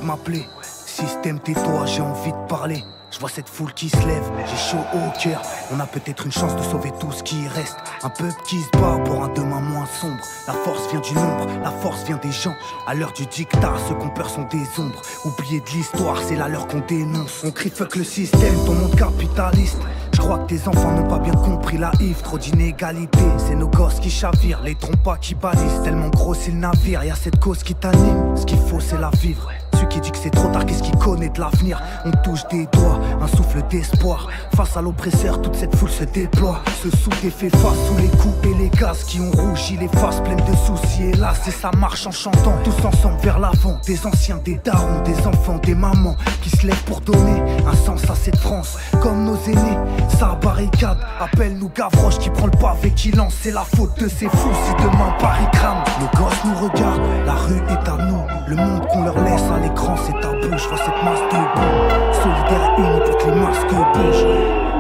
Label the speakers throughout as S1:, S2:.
S1: m'appeler. Système, tais-toi, j'ai envie de parler. Je vois cette foule qui se lève, j'ai chaud au cœur. On a peut-être une chance de sauver tout ce qui reste. Un peuple qui se bat pour un demain moins sombre. La force vient du nombre, la force vient des gens. À l'heure du dictat, ceux qu'on peur sont des ombres. Oubliés de l'histoire, c'est la leur qu'on dénonce. On crie fuck le système, ton monde capitaliste. Je crois que tes enfants n'ont pas bien compris la Yves. Trop d'inégalité, c'est nos gosses qui chavirent. Les trompas qui balisent, tellement gros c'est le navire. Y'a cette cause qui t'anime, ce qu'il faut c'est la vivre. Celui qui dit que c'est trop tard, qu'est-ce qu'il connaît de l'avenir? On touche des doigts, un souffle d'espoir. Face à l'oppresseur, toute cette foule se déploie. Se soude et fait face sous les coups et les gaz qui ont rougi les faces pleines de soucis. Hélas, et ça marche en chantant tous ensemble vers l'avant. Des anciens, des darons, des enfants, des mamans qui se lèvent pour donner un sens à cette France. Comme nos aînés, ça barricade. Appelle-nous Gavroche qui prend le pavé, qui lance. C'est la faute de ces fous si demain Paris crame. Nos gosses nous regardent, la rue est à nous. Le monde qu'on leur laisse à l'écran c'est tabou. Je vois cette masse de boue, solidaire et unie pour que les masques bougent.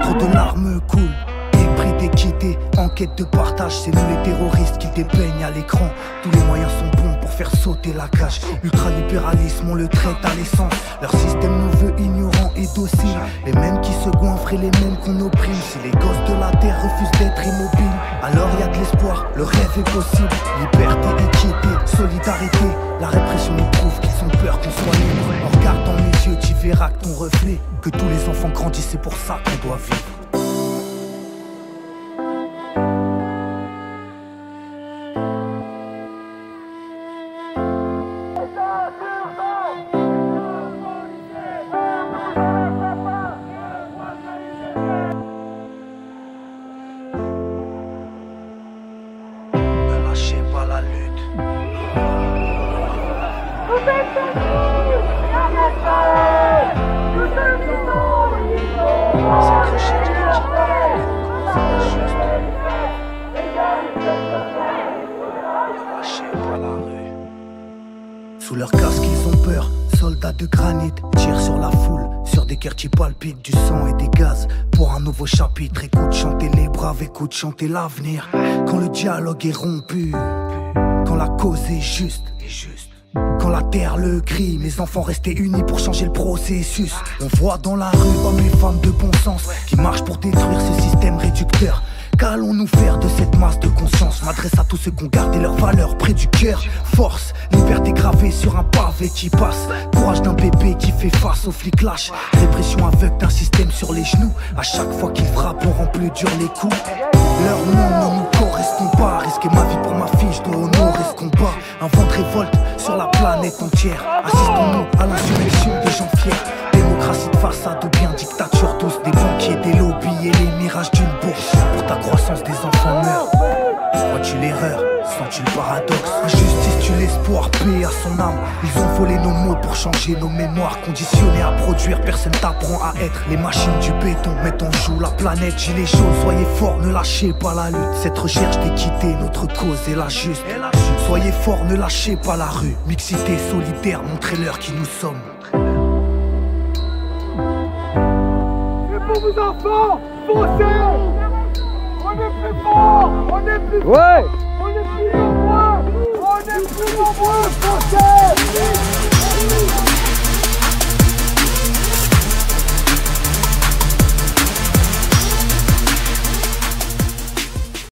S1: Trop de larmes coulent, épris d'équité, en quête de partage. C'est nous les terroristes qui dépeignent à l'écran. Tous les moyens sont bons pour faire sauter la cage. Ultralibéralisme, on le traite à l'essence. Leur système nous veut ignorants et dociles. Les mêmes qui se goinfrent et les mêmes qu'on opprime. Si les gosses de la terre refusent d'être immobiles, alors y a de l'espoir, le rêve est possible. Liberté, équité, solidarité. La répression nous prouve qu'ils ont peur qu'on soit libre. En regardant mes yeux, tu verras que ton reflet, que tous les enfants grandissent, c'est pour ça qu'on doit vivre. Ne lâchez pas la lutte. Cette recherche d'équité, c'est juste. Ne lâchez pas la rue. Sous leur casque ils ont peur, soldats de granit tirent sur la foule, sur des cœurs qui palpitent, du sang et des gaz. Pour un nouveau chapitre, écoute chanter les braves, écoute chanter l'avenir. Quand le dialogue est rompu, quand la cause est juste. Quand la terre le crie, mes enfants restaient unis pour changer le processus. On voit dans la rue hommes et femmes de bon sens qui marchent pour détruire ce système réducteur. Qu'allons-nous faire de cette masse de conscience? M'adresse à tous ceux qui ont gardé leurs valeurs près du cœur. Force, liberté gravée sur un pavé qui passe. Courage d'un bébé qui fait face aux flics lâches. Répression aveugle d'un système sur les genoux. À chaque fois qu'ils frappent, on rend plus dur les coups. Leur nom ne nous correspond pas. Risquer ma vie pour ma fille, je dois honorer ce combat. Un vent de révolte sur la planète entière. Assistons-nous à l'insurrection des gens fiers. Démocratie de façade ou bien dictature douce. Des banquiers, des lobbies et les mirages d'une bourse. Pour ta croissance des enfants meurent. Vois-tu l'erreur? Sens-tu le paradoxe? Injustice tue l'espoir, paix à son âme. Ils ont volé nos mots pour changer nos mémoires. Conditionnés à produire, personne t'apprend à être. Les machines du béton mettent en joue la planète. Gilets jaunes, soyez forts, ne lâchez pas la lutte. Cette recherche d'équité, notre cause est la juste. Soyez forts, ne lâchez pas la rue. Mixité solidaire, montrez-leur qui nous sommes.
S2: C'est pour vos enfants, foncez! On est plus fort, on est plus fort, on est plus nombreux, foncez!